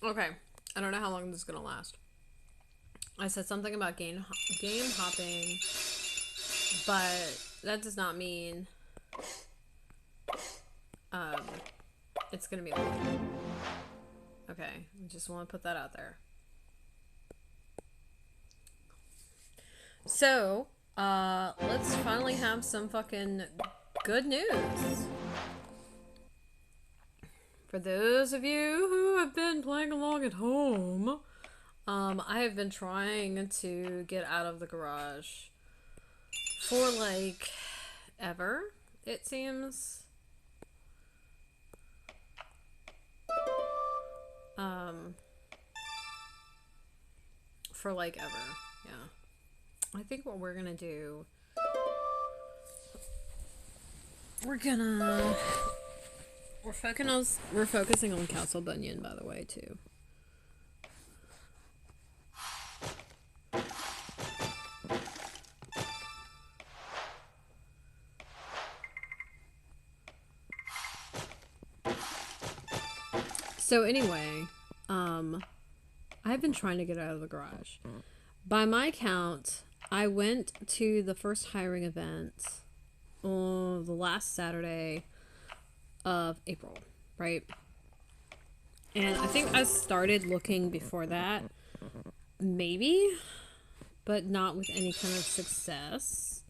Okay, I don't know how long this is gonna last. I said something about game hopping, but that does not mean um it's gonna be long. Okay, I just want to put that out there. So, let's finally have some fucking good news. For those of you who have been playing along at home, I have been trying to get out of the garage for like ever, it seems. Um, for like ever, yeah. I think what we're gonna do, we're gonna we're focusing on Castle Bunyan, by the way, too. So anyway, I've been trying to get out of the garage. By my count, I went to the first hiring event on the last Saturday of April, right? And I think I started looking before that, maybe, but not with any kind of success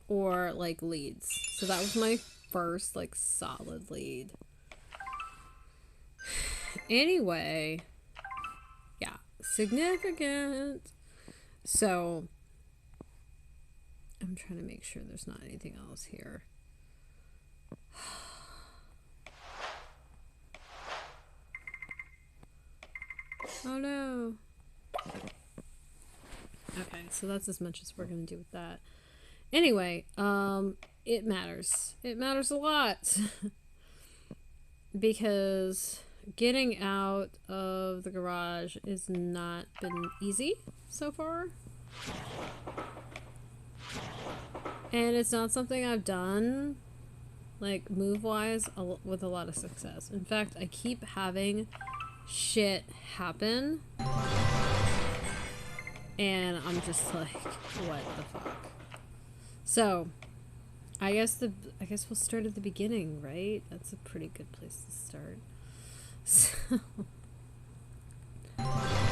or like leads. So that was my first like solid lead. Anyway, yeah, significant. So I'm trying to make sure there's not anything else here. Oh no. Okay, so that's as much as we're gonna do with that. Anyway, it matters. It matters a lot. Because getting out of the garage has not been easy so far. And it's not something I've done, like, move-wise, with a lot of success. In fact, I keep having shit happen. And I'm just like, what the fuck? So, I guess we'll start at the beginning, right? That's a pretty good place to start. So,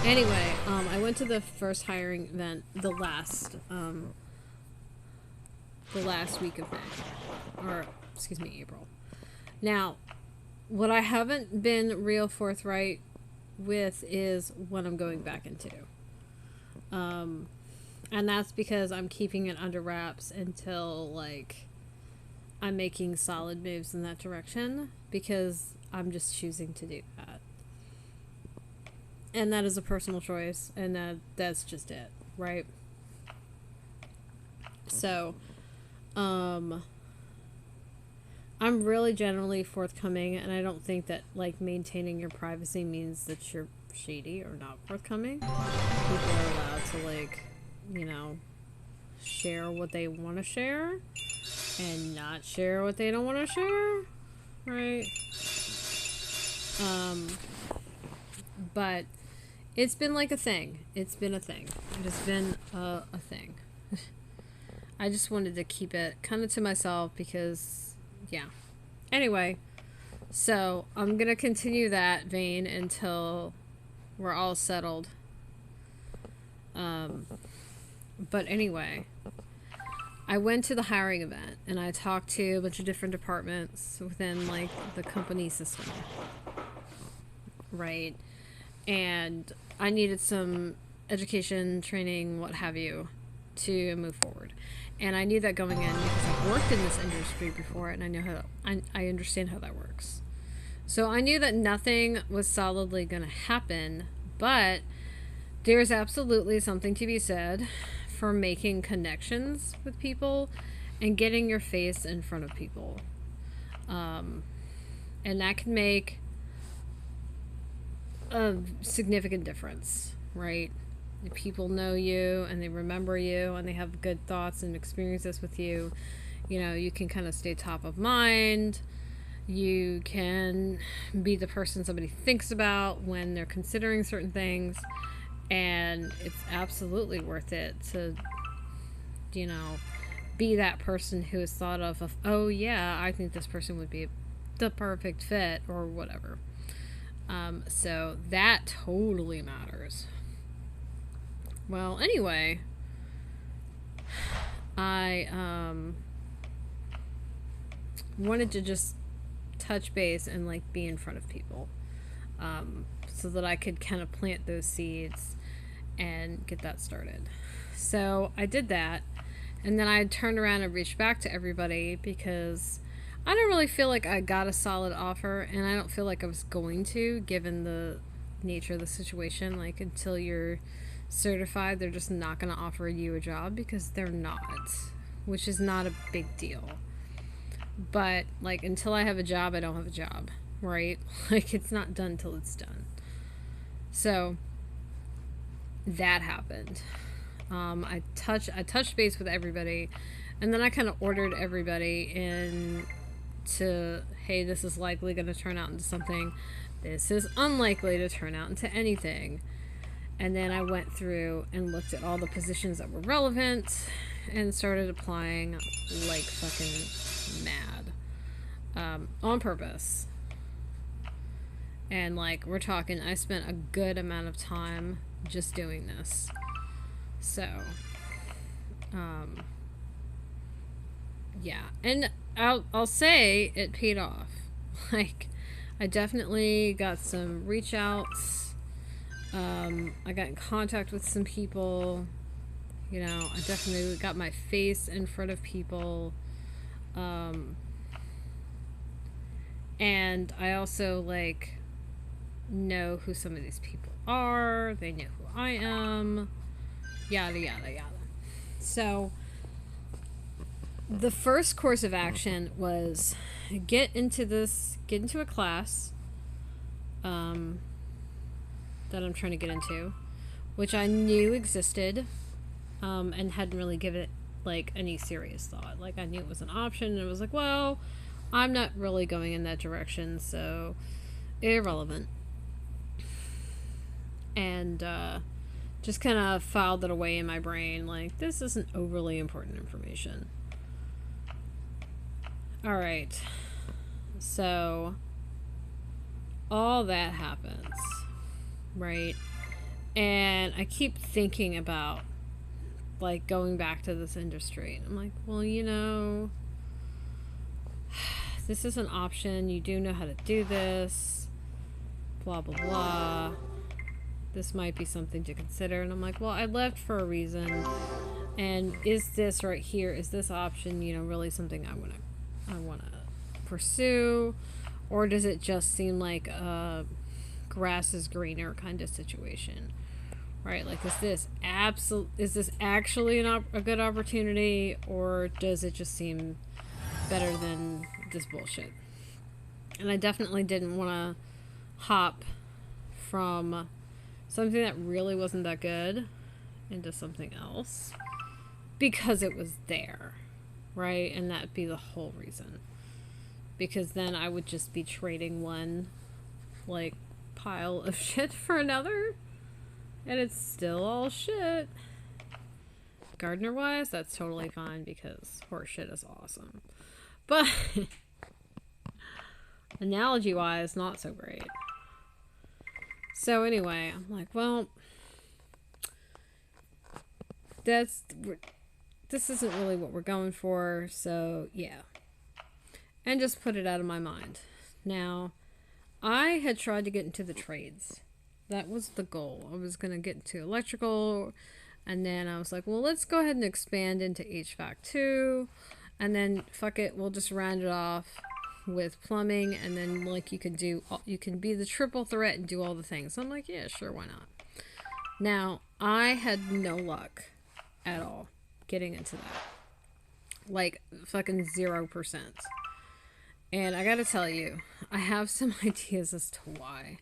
anyway, I went to the first hiring event the last week of May, or excuse me, April. Now, what I haven't been real forthright with is what I'm going back into. And that's because I'm keeping it under wraps until, like, I'm making solid moves in that direction, because I'm just choosing to do that. And that is a personal choice, and that's just it, right? So, I'm really generally forthcoming, and I don't think that, like, maintaining your privacy means that you're shady or not forthcoming. People are allowed to, like, you know, share what they want to share and not share what they don't want to share, right? But it's been like a thing. It's been a thing. It has been a thing. I just wanted to keep it kind of to myself because, yeah. Anyway, so I'm gonna continue that vein until we're all settled. But anyway, I went to the hiring event and I talked to a bunch of different departments within, like, the company system, right? And I needed some education, training, what have you, to move forward. And I knew that going in because I've worked in this industry before and I know how I understand how that works. So I knew that nothing was solidly going to happen, but there's absolutely something to be said for making connections with people and getting your face in front of people. And that can make a significant difference, right? If people know you and they remember you and they have good thoughts and experiences with you, you know, you can kind of stay top of mind. You can be the person somebody thinks about when they're considering certain things. And it's absolutely worth it to, you know, be that person who is thought of, oh, yeah, I think this person would be the perfect fit or whatever. So that totally matters. Well, anyway, I wanted to just touch base and like be in front of people, so that I could kind of plant those seeds and get that started. So I did that, and then I turned around and reached back to everybody because I don't really feel like I got a solid offer, and I don't feel like I was going to, given the nature of the situation. Like, until you're certified, they're just not going to offer you a job because they're not, which is not a big deal. But, like, until I have a job, I don't have a job, right? Like, it's not done till it's done. So, that happened. I touched base with everybody, and then I kind of ordered everybody in to, hey, this is likely going to turn out into something. This is unlikely to turn out into anything. And then I went through and looked at all the positions that were relevant and started applying like fucking mad, on purpose. And like, we're talking, I spent a good amount of time just doing this. So, yeah, and I'll say it paid off. Like, I definitely got some reach outs. I got in contact with some people. You know, I definitely got my face in front of people. And I also, like, know who some of these people are. They know who I am. Yada, yada, yada. So, the first course of action was get into a class that I'm trying to get into, which I knew existed, and hadn't really given it like any serious thought. Like, I knew it was an option, and it was like, well, I'm not really going in that direction, so irrelevant. And just kind of filed it away in my brain, like, this isn't overly important information. All right. So all that happens, right? And I keep thinking about like going back to this industry. I'm like, well, you know, this is an option. You do know how to do this. Blah blah blah. This might be something to consider. And I'm like, well, I left for a reason. And is this right here? Is this option, you know, really something I want to pursue, or does it just seem like a grass is greener kind of situation, right? Like, is this actually a good opportunity, or does it just seem better than this bullshit? And I definitely didn't want to hop from something that really wasn't that good into something else because it was there, right? And that'd be the whole reason. Because then I would just be trading one, like, pile of shit for another. And it's still all shit. Gardener-wise, that's totally fine because horse shit is awesome. But analogy-wise, not so great. So anyway, I'm like, well, this isn't really what we're going for, so yeah. And just put it out of my mind. Now, I had tried to get into the trades. That was the goal. I was going to get into electrical, and then I was like, well, let's go ahead and expand into HVAC too, and then fuck it, we'll just round it off with plumbing, and then like you can be the triple threat and do all the things. So I'm like, yeah, sure, why not? Now, I had no luck at all getting into that. Like, fucking 0%. And I gotta tell you, I have some ideas as to why.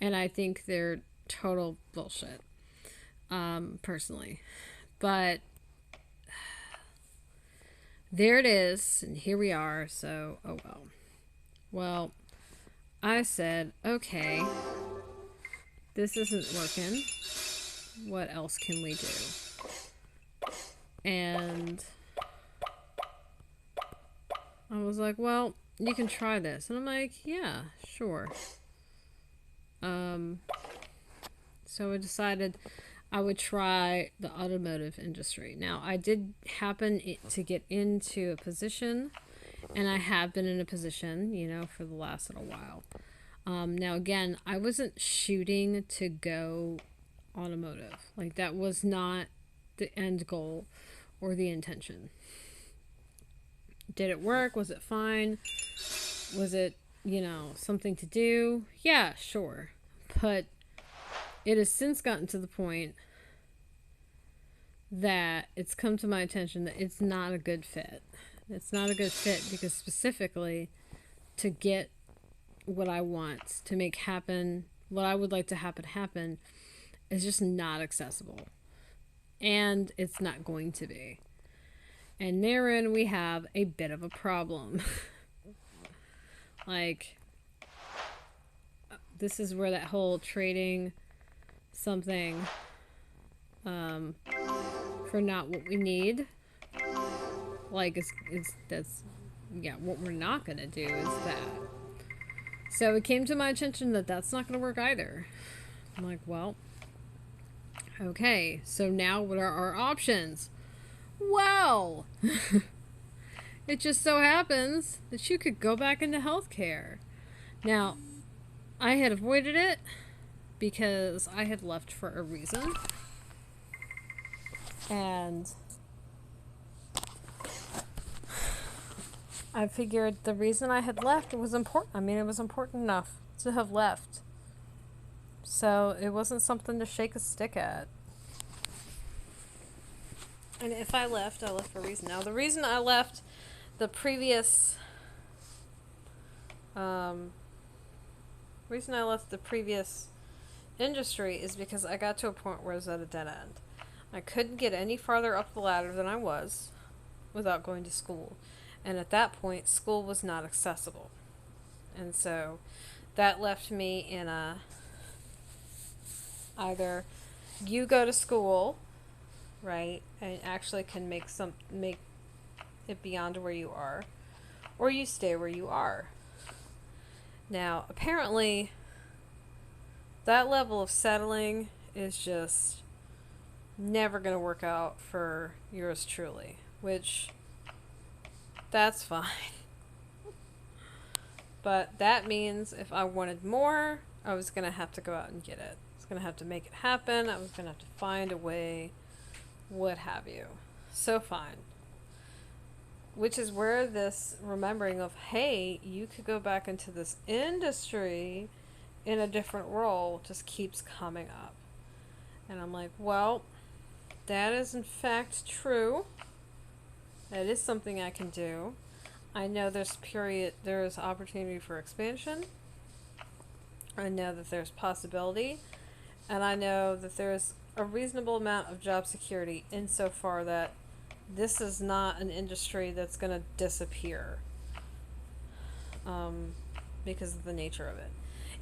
And I think they're total bullshit, personally. But there it is, and here we are, so oh well. Well, I said, okay, this isn't working. What else can we do? And I was like, well, you can try this. And I'm like, yeah, sure. So I decided I would try the automotive industry. Now, I did happen to get into a position, and I have been in a position, for the last little while. Now, again, I wasn't shooting to go automotive. Like, that was not the end goal or the intention. Did it work? Was it fine? Was it, something to do? Yeah, sure. But it has since gotten to the point that it's come to my attention that it's not a good fit. It's not a good fit because specifically to get what I want to make happen, what I would like to happen is just not accessible. And it's not going to be. And therein we have a bit of a problem. Like, this is where that whole trading something for not what we need, like, what we're not gonna do is that. So it came to my attention that that's not gonna work either. I'm like, well, okay, so now what are our options? Well, it just so happens that you could go back into healthcare. Now, I had avoided it because I had left for a reason. And I figured the reason I had left was important. I mean, it was important enough to have left. So it wasn't something to shake a stick at. And if I left for a reason. Now, the reason I left the previous industry is because I got to a point where I was at a dead end. I couldn't get any farther up the ladder than I was without going to school. And at that point, school was not accessible. And so that left me in a, either you go to school, right, and actually can make it beyond where you are, or you stay where you are. Now, apparently, that level of settling is just never going to work out for yours truly, which, that's fine. But that means if I wanted more, I was going to have to go out and get it. I was going to have to make it happen. I was going to have to find a way, what have you. So fine. Which is where this remembering of, hey, you could go back into this industry in a different role just keeps coming up. And I'm like, well, that is in fact true. That is something I can do. I know there's opportunity for expansion. I know that there's possibility. And I know that there's a reasonable amount of job security insofar that this is not an industry that's going to disappear because of the nature of it.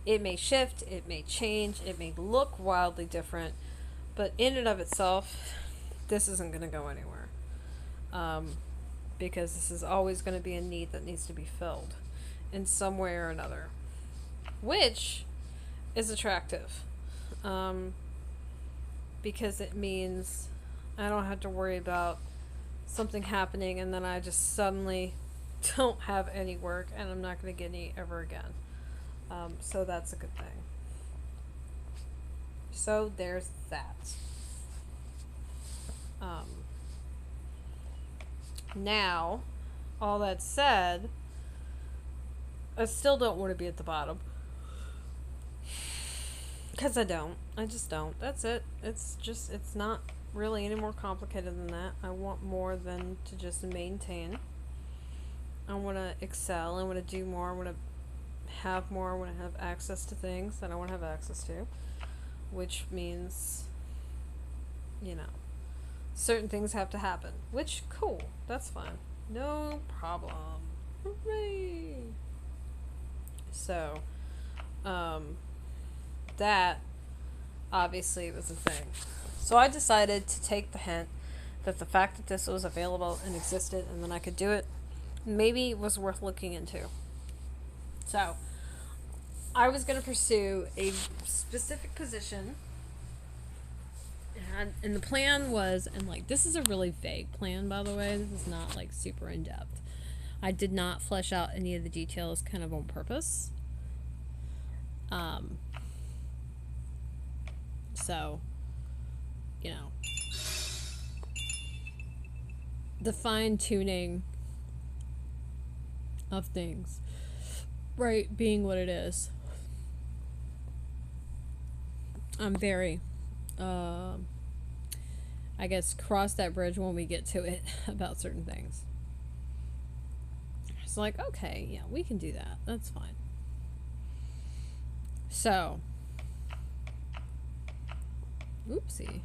It may shift, it may change, it may look wildly different, but in and of itself, this isn't going to go anywhere. Because this is always going to be a need that needs to be filled in some way or another, which is attractive. Because it means I don't have to worry about something happening and then I just suddenly don't have any work and I'm not going to get any ever again. So that's a good thing. So there's that. Now, all that said, I still don't want to be at the bottom. Because I don't. I just don't. That's it. It's not really any more complicated than that. I want more than to just maintain. I want to excel. I want to do more. I want to have more. I want to have access to things that I want to have access to. Which means, certain things have to happen. Which, cool. That's fine. No problem. Hooray! So, um, that obviously was a thing. So I decided to take the hint that the fact that this was available and existed and then I could do it maybe was worth looking into. So I was going to pursue a specific position. And the plan was, and like, this is a really vague plan, by the way. This is not like super in depth. I did not flesh out any of the details kind of on purpose. So, you know, the fine tuning of things, right, being what it is. I'm very, I guess, cross that bridge when we get to it about certain things. It's like, okay, yeah, we can do that. That's fine. So, oopsie.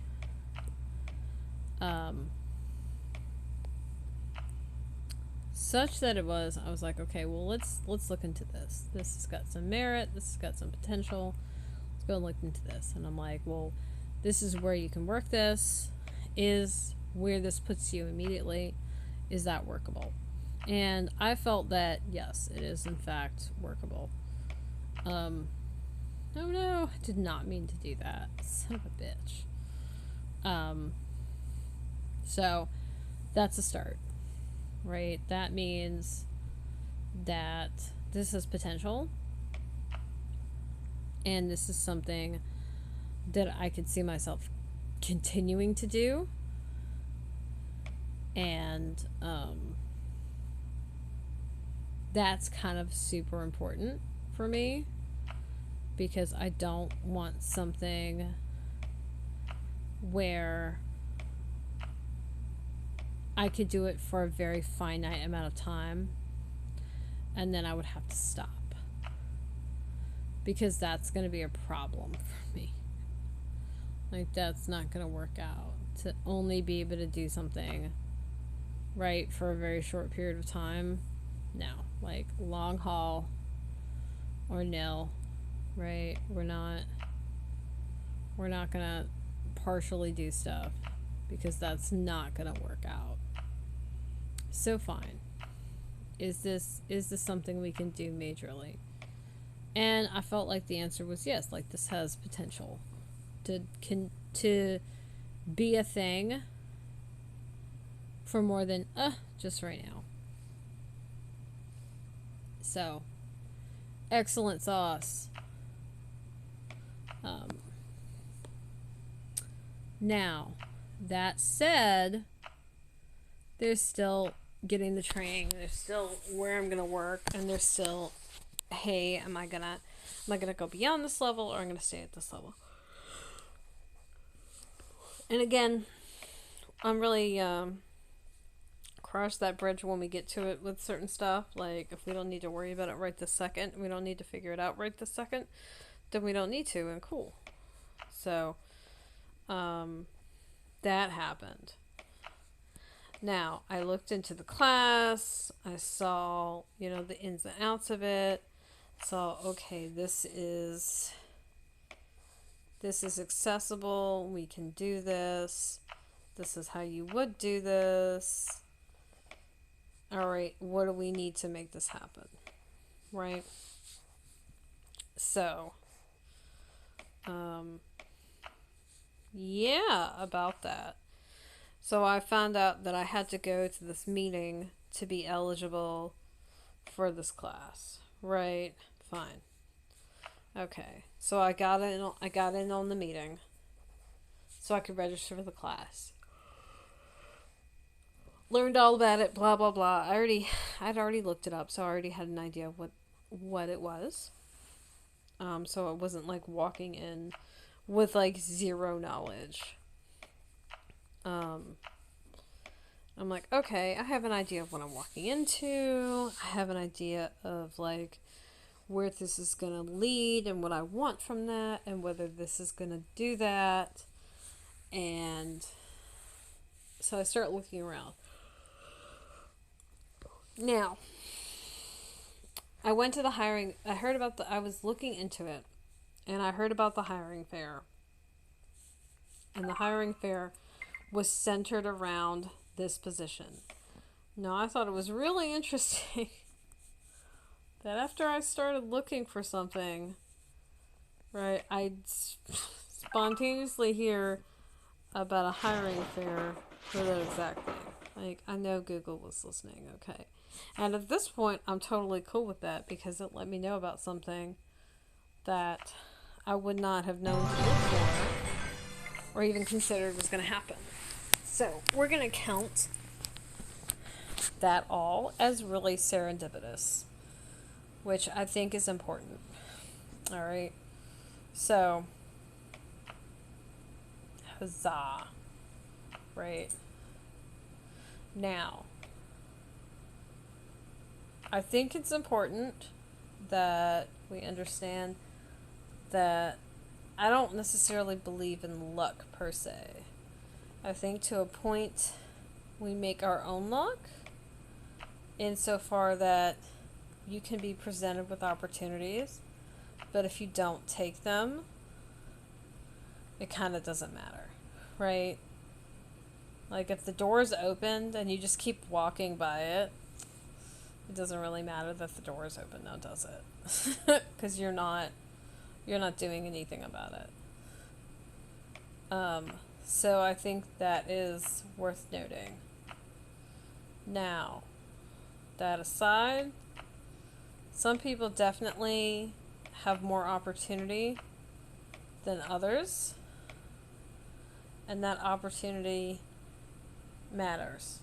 Such that it was, I was like, okay, well, let's look into this. This has got some merit. This has got some potential. Let's go and look into this. And I'm like, well, this is where you can work this. Is where this puts you immediately. Is that workable? And I felt that, yes, it is in fact workable. Oh no, I did not mean to do that. Son of a bitch. So that's a start, right? That means that this has potential, and this is something that I could see myself continuing to do. And that's kind of super important for me, because I don't want something where I could do it for a very finite amount of time and then I would have to stop, because that's going to be a problem for me. Like, that's not going to work out, to only be able to do something right for a very short period of time. No, like, long haul or nil, right? We're not gonna partially do stuff, because that's not gonna work out. So fine, is this something we can do majorly? And I felt like the answer was yes. Like, this has potential to be a thing for more than just right now. So, excellent sauce. Now, that said, there's still getting the training. There's still where I'm gonna work, and there's still, hey, am I gonna go beyond this level, or I'm gonna stay at this level? And again, I'm really cross that bridge when we get to it with certain stuff. Like, if we don't need to worry about it right this second, we don't need to figure it out right this second, then we don't need to, and cool. So, that happened. Now, I looked into the class, I saw, the ins and outs of it, saw, okay, this is accessible, we can do this is how you would do this. Alright, what do we need to make this happen? Right? So, yeah, about that. So I found out that I had to go to this meeting to be eligible for this class. Right? Fine. Okay. So I got in on the meeting so I could register for the class. Learned all about it, blah blah blah. I'd already looked it up, so I already had an idea of what it was. So it wasn't like walking in with like zero knowledge. I'm like, okay, I have an idea of what I'm walking into. I have an idea of like where this is gonna lead and what I want from that, and whether this is gonna do that. And so I start looking around. Now, I went to the hiring. I heard about I was looking into it, and I heard about the hiring fair. And the hiring fair was centered around this position. Now, I thought it was really interesting that after I started looking for something, right, I'd spontaneously hear about a hiring fair for that exact thing. Like, I know Google was listening, okay. And at this point, I'm totally cool with that because it let me know about something that I would not have known to look for or even considered was going to happen. So, we're going to count that all as really serendipitous, which I think is important. All right. So, huzzah. Right. Now, I think it's important that we understand that I don't necessarily believe in luck per se. I think to a point we make our own luck insofar that you can be presented with opportunities, but if you don't take them, it kind of doesn't matter, right? Like if the door's opened and you just keep walking by it, it doesn't really matter that the door is open now, does it? Because you're not doing anything about it. So I think that is worth noting. Now, that aside, some people definitely have more opportunity than others, and that opportunity matters.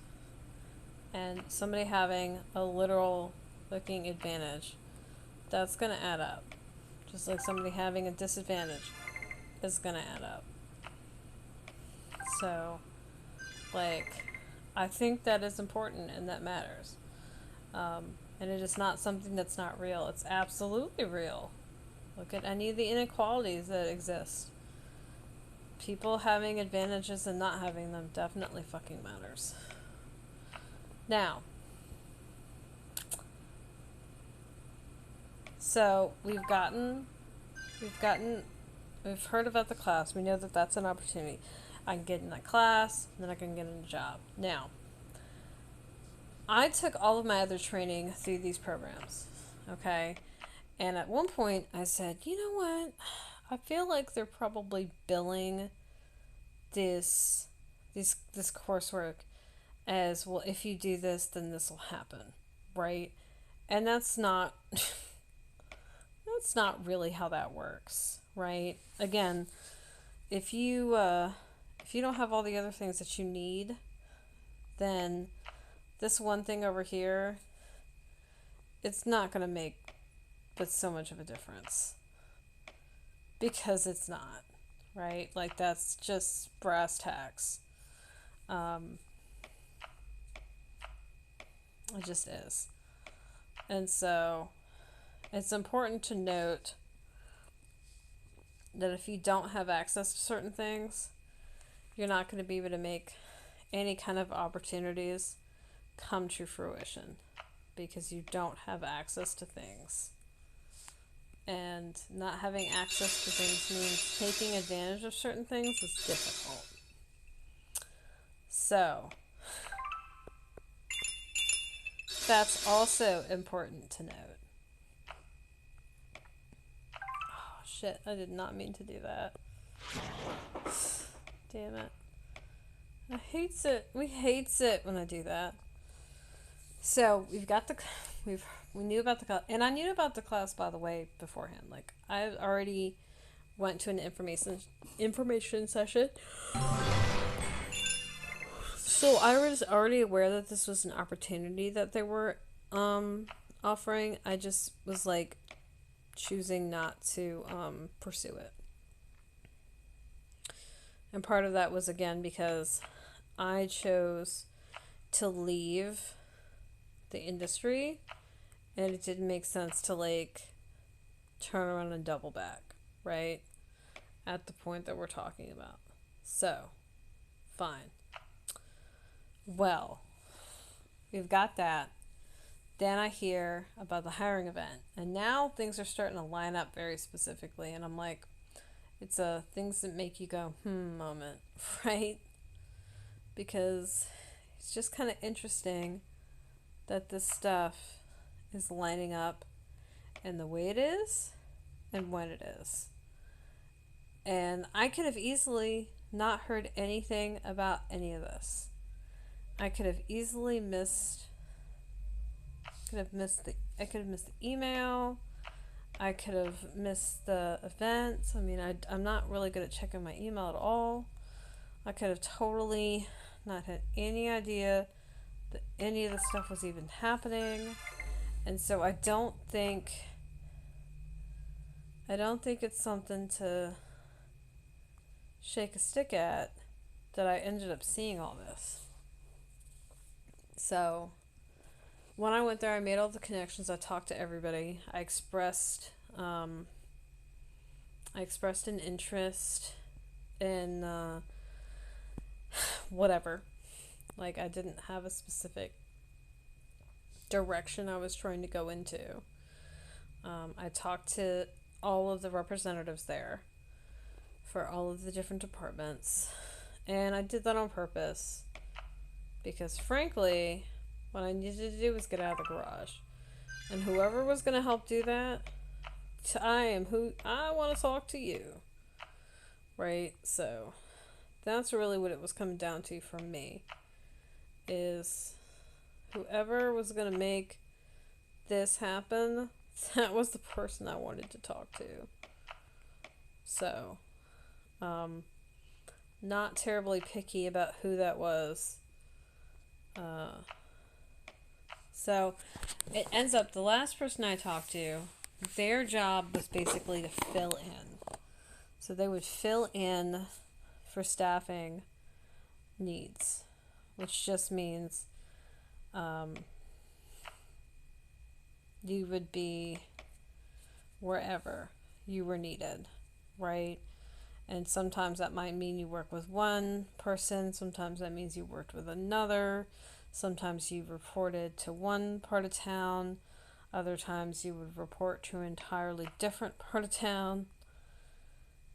And somebody having a literal looking advantage, that's going to add up. Just like somebody having a disadvantage is going to add up. So, like, I think that is important and that matters. And it is not something that's not real. It's absolutely real. Look at any of the inequalities that exist. People having advantages and not having them definitely fucking matters. Now, so we've heard about the class. We know that that's an opportunity. I can get in that class, then I can get in a job. Now, I took all of my other training through these programs, okay? And at one point I said, you know what? I feel like they're probably billing this coursework as, well, if you do this, then this will happen, right? And that's not really how that works, right? Again, if you don't have all the other things that you need, then this one thing over here, it's not going to make but so much of a difference. Because it's not, right? Like, that's just brass tacks. It just is. And so, it's important to note that if you don't have access to certain things, you're not going to be able to make any kind of opportunities come to fruition because you don't have access to things. And not having access to things means taking advantage of certain things is difficult. So, that's also important to note. Oh, shit, I did not mean to do that. Damn it. We hates it when I do that. So, we knew about the class, and I knew about the class, by the way, beforehand. Like, I already went to an information session. So I was already aware that this was an opportunity that they were offering. I just was like choosing not to pursue it. And part of that was, again, because I chose to leave the industry, and it didn't make sense to like turn around and double back, right? At the point that we're talking about. So, fine. Well, we've got that. Then I hear about the hiring event. And now things are starting to line up very specifically. And I'm like, it's a things that make you go, moment, right? Because it's just kind of interesting that this stuff is lining up in the way it is and when it is. And I could have easily not heard anything about any of this. I could have easily missed I could have missed the email. I could have missed the events. I mean, I'm not really good at checking my email at all. I could have totally not had any idea that any of the stuff was even happening. And so I don't think it's something to shake a stick at that I ended up seeing all this. So when I went there, I made all the connections. I talked to everybody. I expressed an interest in whatever. Like, I didn't have a specific direction I was trying to go into. I talked to all of the representatives there for all of the different departments, and I did that on purpose because, frankly, what I needed to do was get out of the garage, and whoever was going to help do that, I want to talk to you, right? So that's really what it was coming down to for me, is whoever was going to make this happen, that was the person I wanted to talk to. So, not terribly picky about who that was. So, it ends up the last person I talked to, their job was basically to fill in. So they would fill in for staffing needs, which just means you would be wherever you were needed, right? And sometimes that might mean you work with one person, sometimes that means you worked with another, sometimes you reported to one part of town, other times you would report to an entirely different part of town.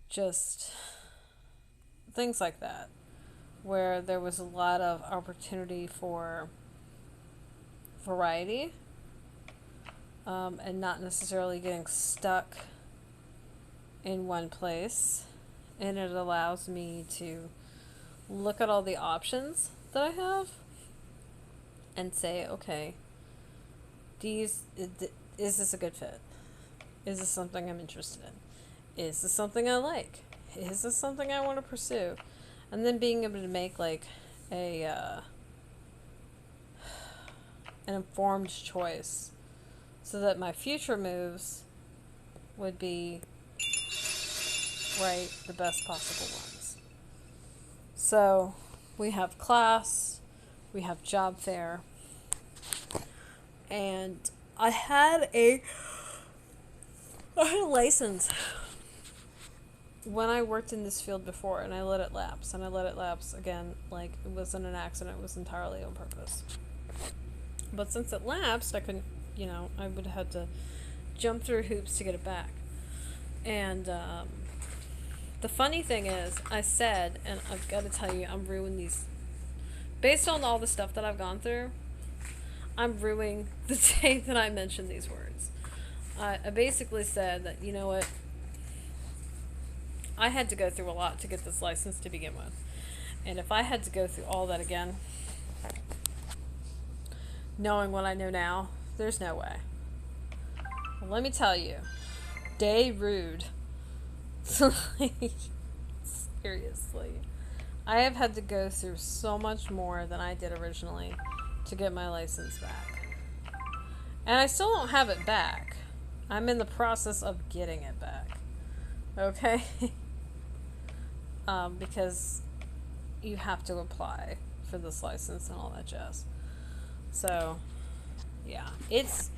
Just things like that, where there was a lot of opportunity for variety, and not necessarily getting stuck in one place. And it allows me to look at all the options that I have and say, okay, is this a good fit? Is this something I'm interested in? Is this something I like? Is this something I want to pursue? And then being able to make like an informed choice so that my future moves would be right, the best possible ones. So we have class, we have job fair, and I had a license when I worked in this field before, and I let it lapse, again, like it wasn't an accident, it was entirely on purpose. But since it lapsed, I couldn't, I would have had to jump through hoops to get it back. And the funny thing is, I said, and I've got to tell you, I'm ruining these, based on all the stuff that I've gone through, I'm ruining the day that I mentioned these words. I basically said that, you know what, I had to go through a lot to get this license to begin with. And if I had to go through all that again, knowing what I know now, there's no way. Well, let me tell you, day rude. Like, seriously. I have had to go through so much more than I did originally to get my license back. And I still don't have it back. I'm in the process of getting it back. Okay? Because you have to apply for this license and all that jazz. So, yeah, it's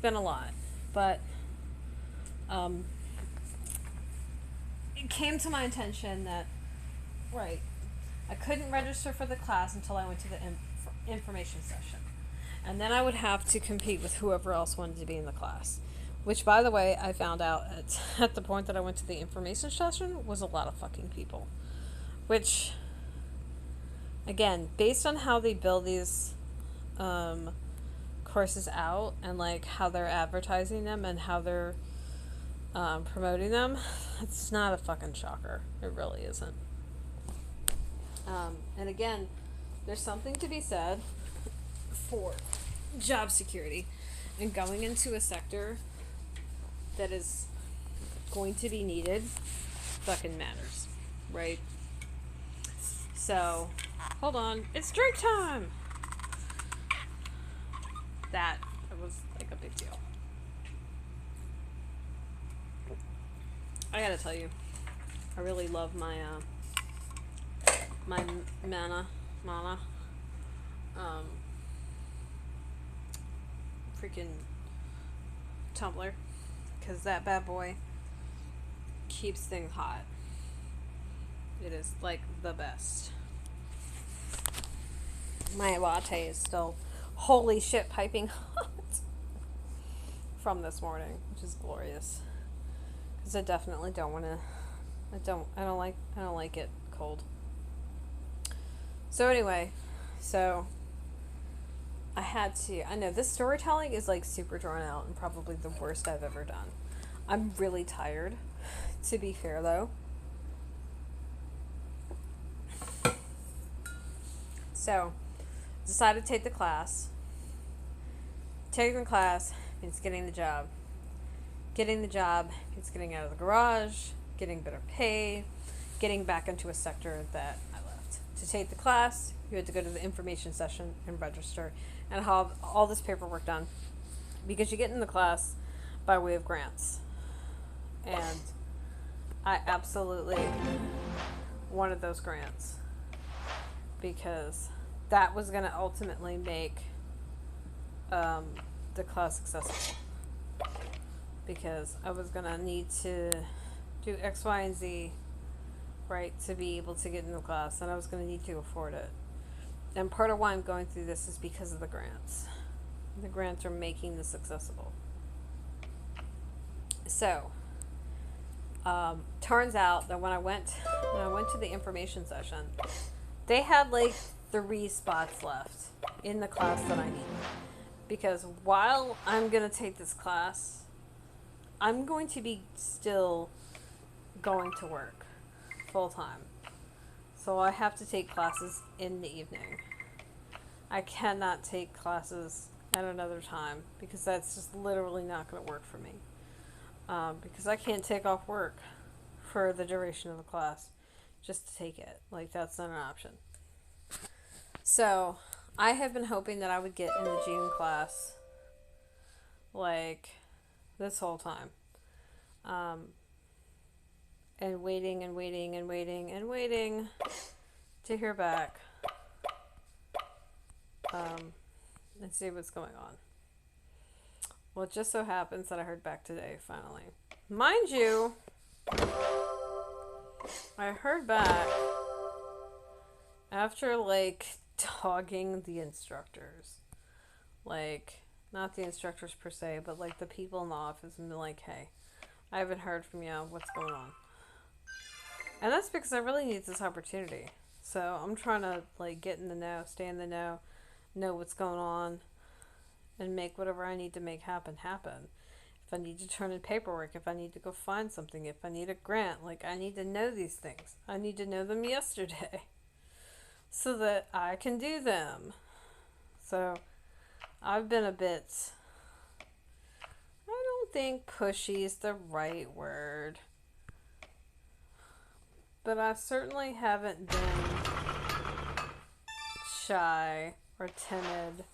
been a lot, but it came to my attention that, right, I couldn't register for the class until I went to the information session. And then I would have to compete with whoever else wanted to be in the class. Which, by the way, I found out at the point that I went to the information session was a lot of fucking people. Which, again, based on how they build these courses out and like how they're advertising them and how they're promoting them, it's not a fucking shocker. It really isn't. And again, there's something to be said for job security and going into a sector that is going to be needed fucking matters, right? So, hold on, it's drink time! That was like a big deal. I gotta tell you, I really love my my mana freaking Tumblr, because that bad boy keeps things hot. It is like the best. My latte is still holy shit piping hot from this morning, which is glorious. Because I definitely don't want to. I don't like it cold. So anyway, I know this storytelling is like super drawn out and probably the worst I've ever done. I'm really tired, to be fair though. So, decided to take the class. Taking the class means getting the job. Getting the job means getting out of the garage, getting better pay, getting back into a sector that I left. To take the class, you had to go to the information session and register and have all this paperwork done because you get in the class by way of grants. And I absolutely wanted those grants because that was going to ultimately make the class accessible. Because I was going to need to do X, Y, and Z, right, to be able to get in the class, and I was going to need to afford it. And part of why I'm going through this is because of the grants. The grants are making this accessible. So, turns out that when I went to the information session, they had like 3 spots left in the class that I needed. Because while I'm going to take this class, I'm going to be still going to work full time. So I have to take classes in the evening. I cannot take classes at another time because that's just literally not going to work for me. Because I can't take off work for the duration of the class just to take it. Like, that's not an option. So I have been hoping that I would get in the June class like this whole time. And waiting to hear back. And see what's going on. Well, it just so happens that I heard back today, finally. Mind you, I heard back after, like, dogging the instructors. Like, not the instructors per se, but, like, the people in the office and be like, hey, I haven't heard from you. What's going on? And that's because I really need this opportunity. So I'm trying to, like, get in the know, stay in the know what's going on, and make whatever I need to make happen. If I need to turn in paperwork, if I need to go find something, if I need a grant, like, I need to know these things. I need to know them yesterday so that I can do them. So I've been a bit, I don't think pushy is the right word, but I certainly haven't been shy or timid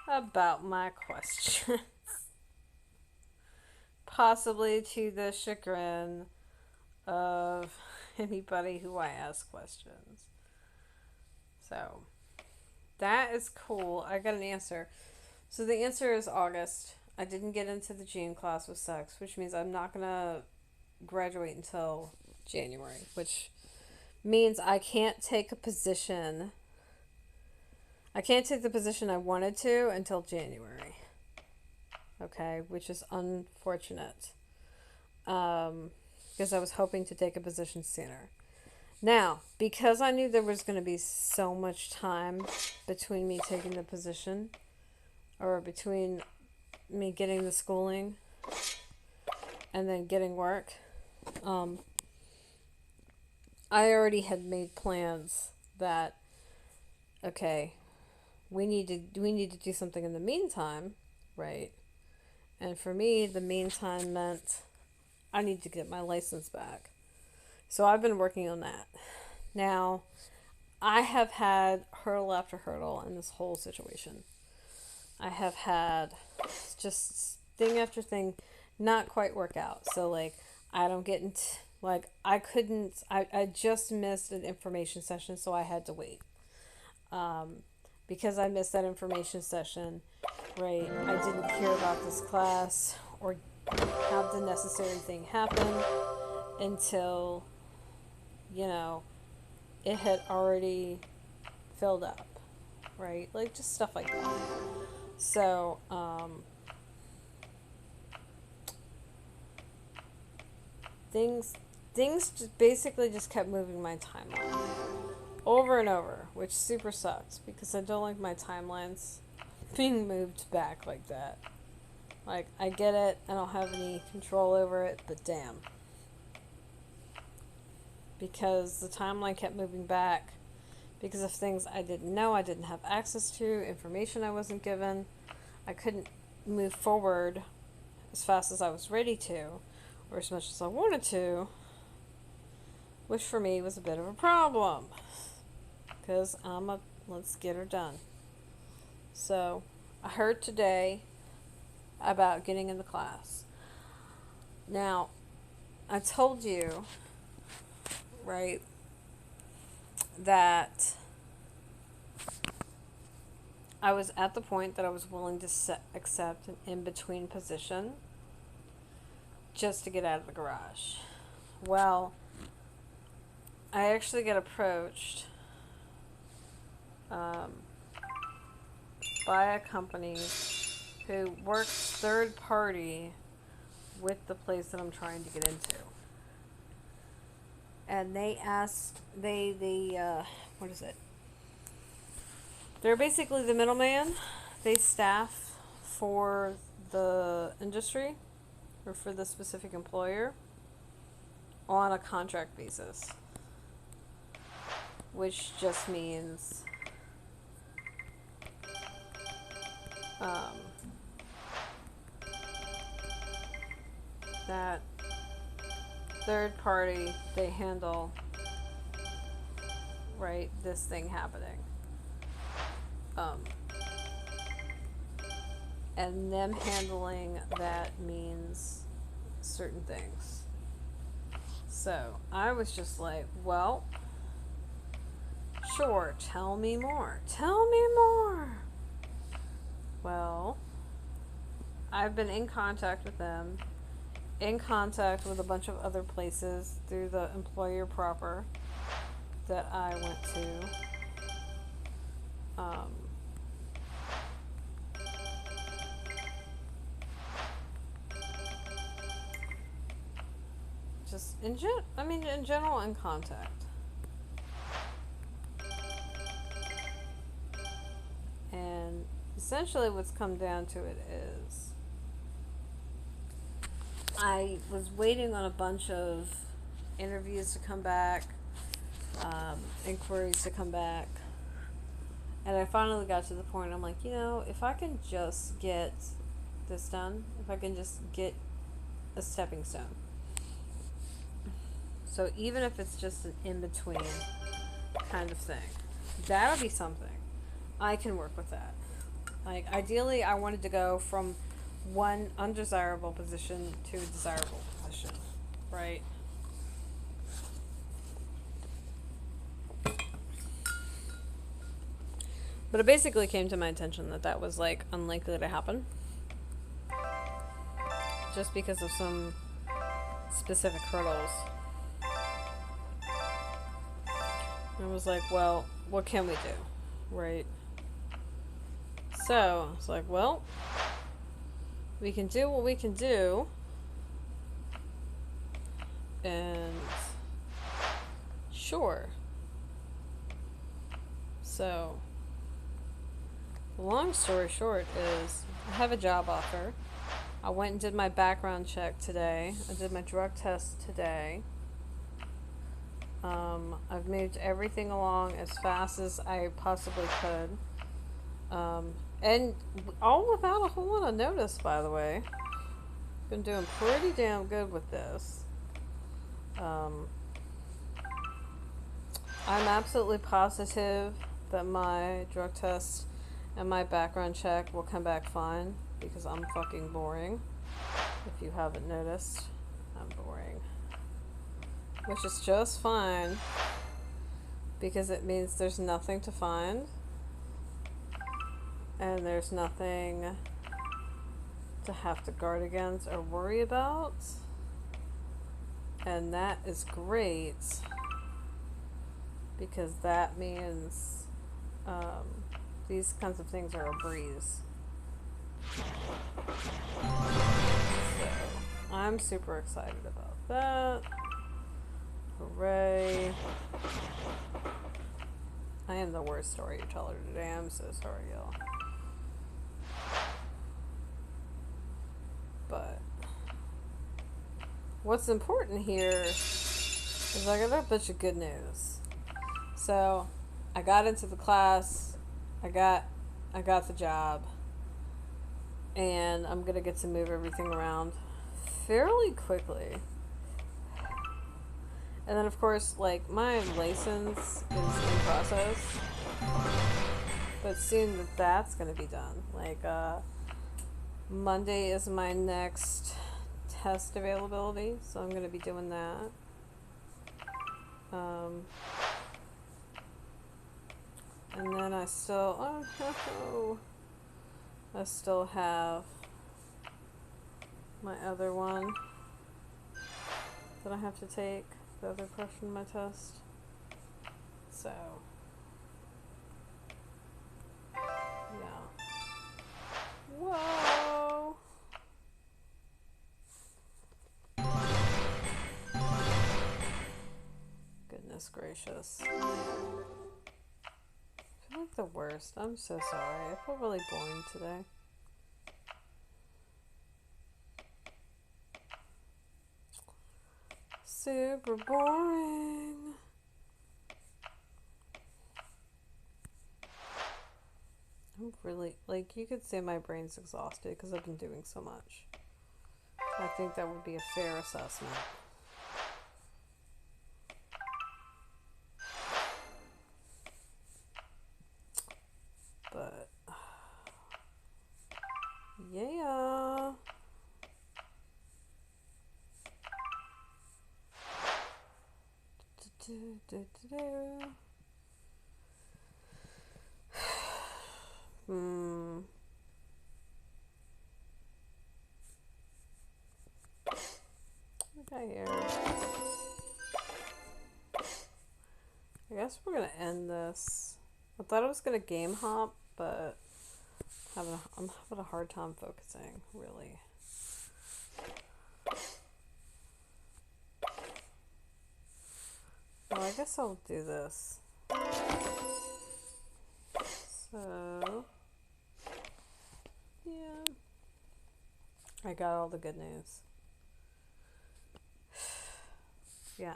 about my questions. Possibly to the chagrin of anybody who I ask questions. So, that is cool. I got an answer. So the answer is August. I didn't get into the June class with sex, which means I'm not going to graduate until January, which means I can't take a position. I can't take the position I wanted to until January. Okay, which is unfortunate. Because I was hoping to take a position sooner. Now, because I knew there was going to be so much time between me taking the position, or between me getting the schooling and then getting work, I already had made plans that, okay, we need to do something in the meantime, right? And for me, the meantime meant I need to get my license back. So I've been working on that. Now, I have had hurdle after hurdle in this whole situation. I have had just thing after thing not quite work out. So, like, I don't get into, like, I just missed an information session, so I had to wait. Because I missed that information session, right, I didn't hear about this class or have the necessary thing happen until, it had already filled up, right? Like, just stuff like that. So, things just basically just kept moving my timeline over and over, which super sucks because I don't like my timelines being moved back like that. Like, I get it, I don't have any control over it, but damn. Because the timeline kept moving back because of things I didn't know, I didn't have access to, information I wasn't given. I couldn't move forward as fast as I was ready to, or as much as I wanted to, which for me was a bit of a problem. Because let's get her done. So, I heard today about getting in the class. Now, I told you, right, that I was at the point that I was willing to accept an in-between position just to get out of the garage. Well, I actually got approached by a company who works third party with the place that I'm trying to get into. And they asked, what is it? They're basically the middleman. They staff for the industry or for the specific employer on a contract basis. Which just means that third party, they handle, right, this thing happening. And them handling that means certain things. So I was just like, well, sure, tell me more. Tell me more. Well, I've been in contact with them, in contact with a bunch of other places through the employer proper that I went to. Just in general, in contact. And essentially what's come down to it is I was waiting on a bunch of interviews to come back, inquiries to come back, and I finally got to the point, I'm like, if I can just get this done, if I can just get a stepping stone. So even if it's just an in-between kind of thing, that'll be something. I can work with that. Like, ideally, I wanted to go from one undesirable position to a desirable position, right? But it basically came to my attention that that was, like, unlikely to happen. Just because of some specific hurdles. I was like, well, what can we do, right? So, it's like, well, we can do what we can do. And sure. So, the long story short is I have a job offer. I went and did my background check today. I did my drug test today. I've moved everything along as fast as I possibly could. And all without a whole lot of notice, by the way. Been doing pretty damn good with this. I'm absolutely positive that my drug test and my background check will come back fine because I'm fucking boring. If you haven't noticed, I'm boring. Which is just fine because it means there's nothing to find and there's nothing to have to guard against or worry about. And that is great because that means these kinds of things are a breeze. So, I'm super excited about that. Hooray. I am the worst storyteller today. I'm so sorry, y'all. But what's important here is I got a bunch of good news. So I got into the class, I got the job, and I'm gonna get to move everything around fairly quickly. And then of course, like, my license is in process, but soon that's gonna be done. Like, Monday is my next test availability, so I'm gonna be doing that. And then I still, I still have my other one that I have to take, the other question of my test. So, yeah. Whoa! Goodness gracious. I feel like the worst. I'm so sorry. I feel really boring today. Super boring. I'm really, like, you could say my brain's exhausted because I've been doing so much. I think that would be a fair assessment. But, yeah. Okay, here. I guess we're gonna end this. I thought I was gonna game hop, but I'm having a hard time focusing, really. Well, I guess I'll do this. So, yeah. I got all the good news. Yeah.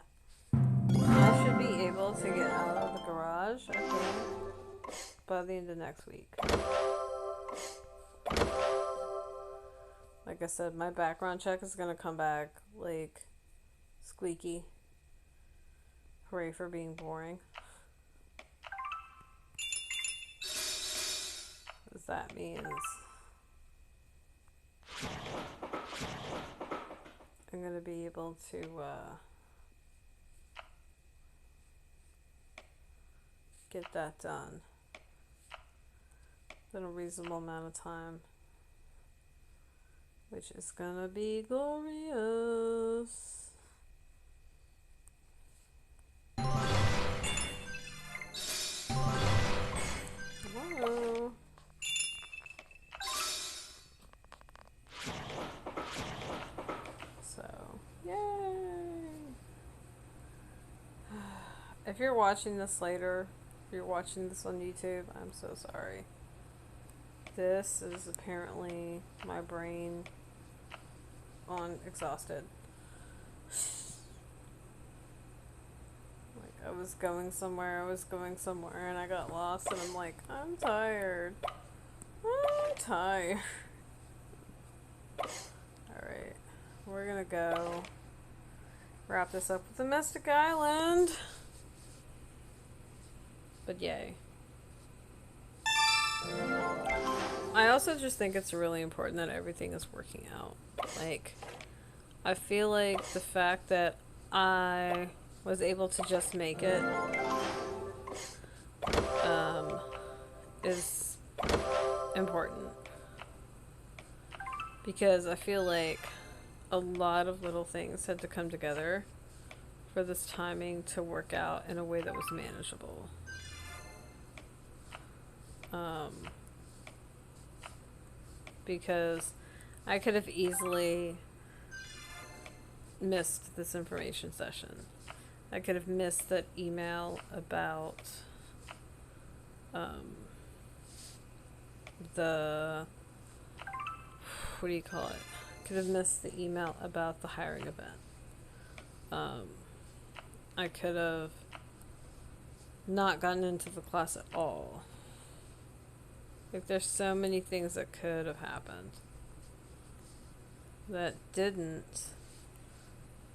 I should be able to get out of the garage, I think, by the end of next week. Like I said, my background check is gonna come back, like, squeaky. Hooray for being boring. Because that means I'm gonna be able to, get that done in a reasonable amount of time, which is gonna be glorious. Whoa. If you're watching this later, if you're watching this on YouTube, I'm so sorry. This is apparently my brain on exhausted. Like, I was going somewhere, and I got lost, and I'm like, I'm tired. I'm tired. Alright, we're gonna go wrap this up with the Mystic Island. But yay. I also just think it's really important that everything is working out. Like, I feel like the fact that I was able to just make it is important. Because I feel like a lot of little things had to come together for this timing to work out in a way that was manageable. Because I could have easily missed this information session. I could have missed that email about the, what do you call it? Could have missed the email about the hiring event. I could have not gotten into the class at all. Like, there's so many things that could have happened that didn't.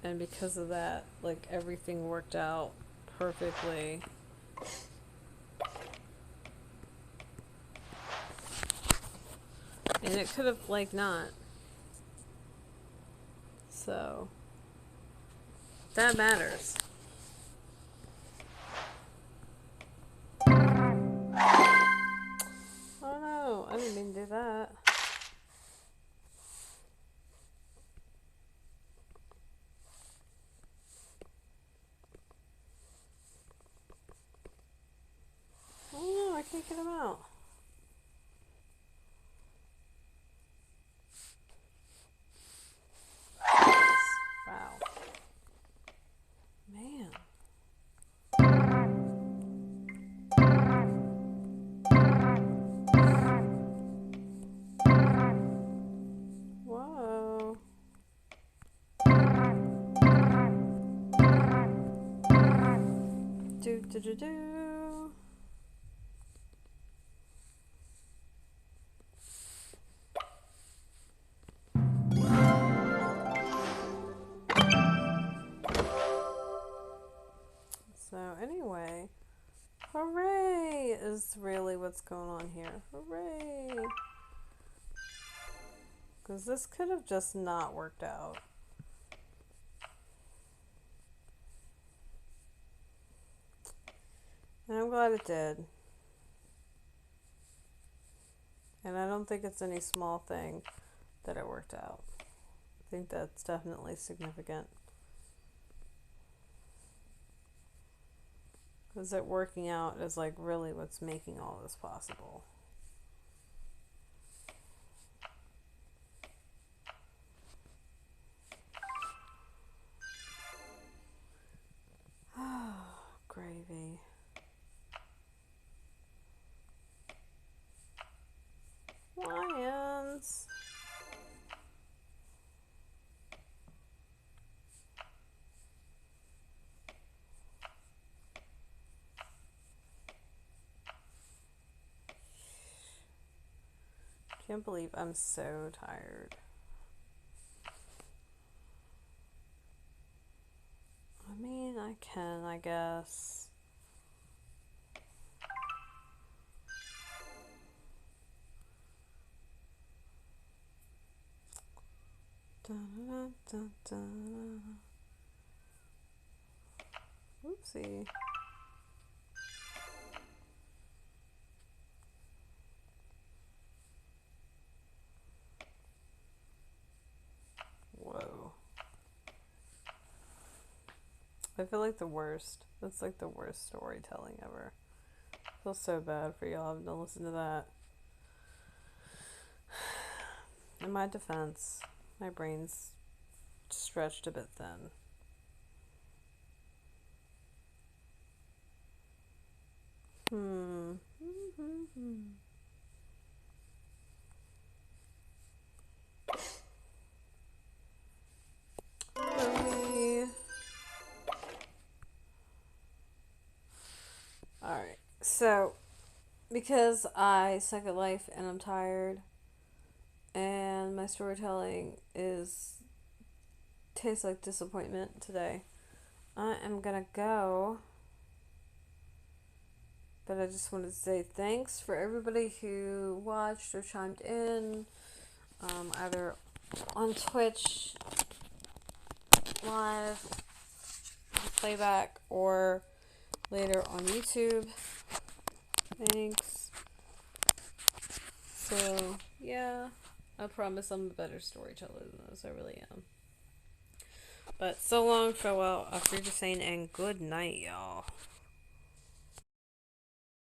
And because of that, like, everything worked out perfectly. And it could have, like, not. So, that matters. Oh no, I didn't mean to do that. Oh no, I can't get him out. Wow. Man. Whoa. Do do do do. So anyway, hooray is really what's going on here. Hooray! Because this could have just not worked out. And I'm glad it did. And I don't think it's any small thing that it worked out. I think that's definitely significant. Because it working out is like really what's making all this possible. Gravy. Lions. Can't believe I'm so tired. I mean, I can, I guess. Dun, dun, dun. Oopsie. Whoa. I feel like the worst. That's like the worst storytelling ever. I feel so bad for y'all having to listen to that. In my defense, my brain's stretched a bit thin. So, because I suck at life and I'm tired, and my storytelling is tastes like disappointment today, I am gonna go. But I just wanted to say thanks for everybody who watched or chimed in, either on Twitch live, playback, or later on YouTube. Thanks. So, yeah, I promise I'm a better storyteller than those. I really am. But so long, farewell, auf Wiedersehen, and good night, y'all.